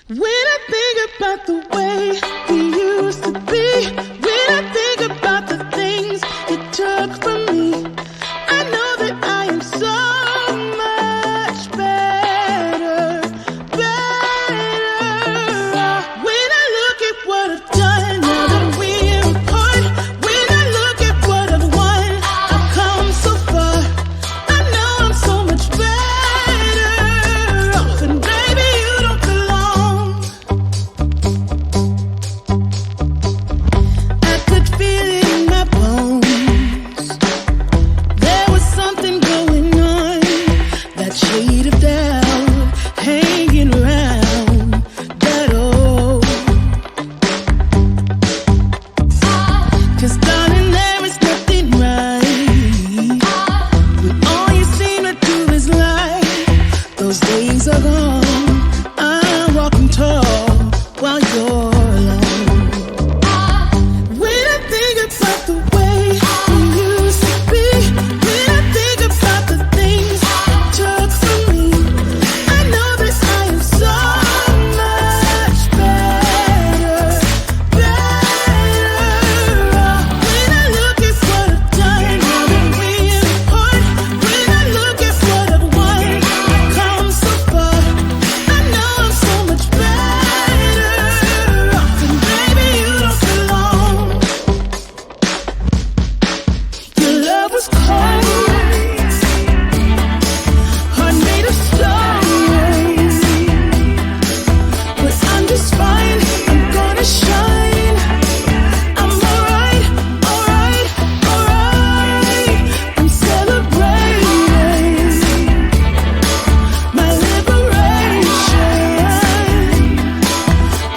When I think about the way we used to be, when I think about the things you took from me, I know that I am so much better, better. When I look at what I've done, now that we're apart, when I look at what I've won, I've come so far. I know I'm so much better off, and baby, you don't belong. I could feel it in my bones. There was something going on, that shade of doubt hanging around that old. 'Cause darling, there is nothing right when all you seem to do is lie. Those days are gone. I'm walking tall while you're alone. When I think about the way we used to be, when I think about the things you took from me, I know that I am so much better, better. When I look at what I've done, now that we're apart, when I look at what I've won, I've come so far. I know I'm so much better off, and baby, you don't belong. Your love was cold, heart made of stone, but I'm just fine. I'm gonna shine. I'm alright, alright, alright. I'm celebrating my liberation.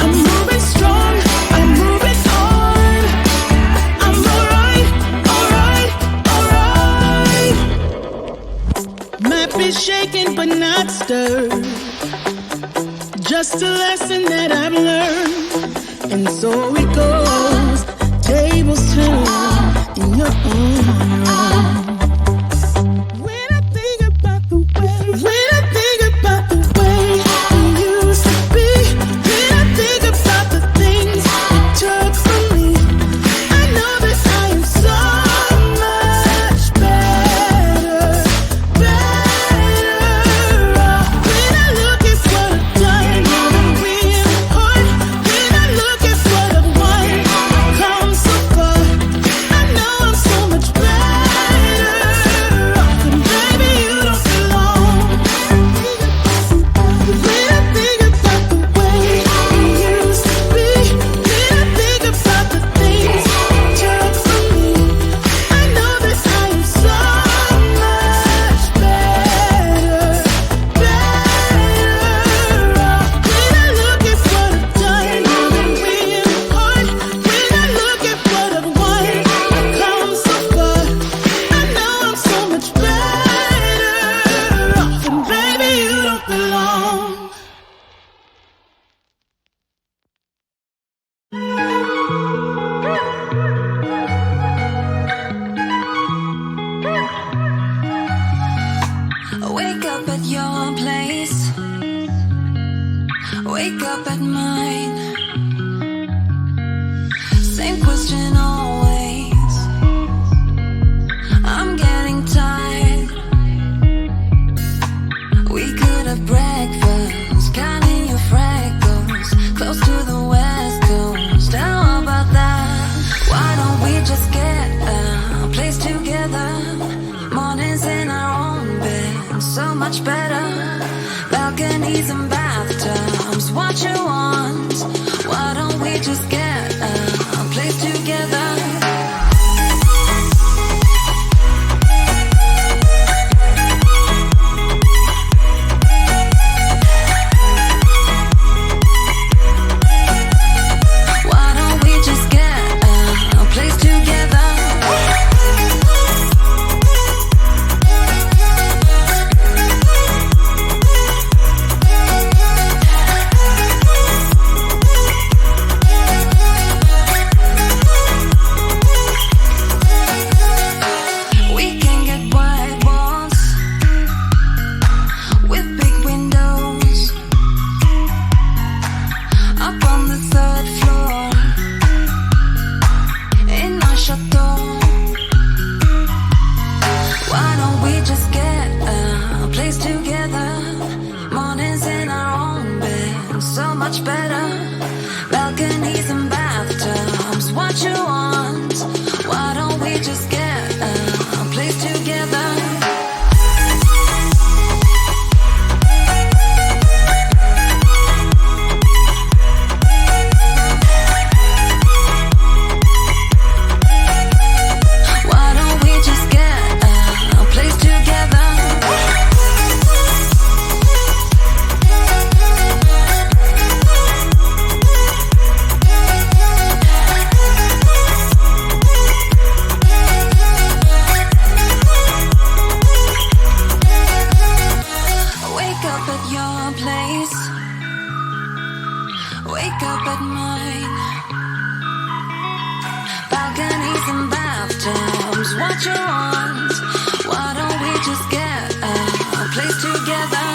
I'm moving strong, I'm moving on. I'm alright, alright, alright. Might be shaken but not stirred, just a lesson that I've learned. And so it goes, tables turn in your own. When I think about the way, when I think about the way we used to be, when I think about the things you took from me, I know that I am so much better, better. When I look at what I've done, now that we're apart, when I look at what I've won, I've come so far. I know I'm so much better off, and baby, you don't belong. When I think about the way we used to be, when I think about the things you took from me, I know that I am so much better, better off. When I look at what I've done, now that we're apart, when I look at what I've won, I've come so far. I know I'm so much better off, and baby, you don't belong. Wake up at your place, wake up at mine. Same question always. I'm getting tired. We could have breakfast, counting your freckles, close to the west coast. How about that? Why don't we just get a place together? Mornings in our own bed, so much better. Balconies and bathtubs, what you want? Why don't we just get a place together? Why don't we just get a place together? much better. Balconies and bathtubs, what you want? Why don't we just get a place together? Wake up at mine. Balconies and bathtubs, what you want? Why don't we just get a place together?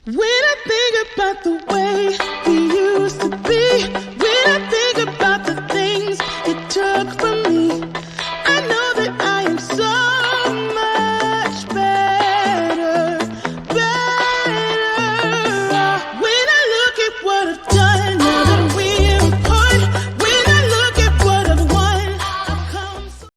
When I think about the way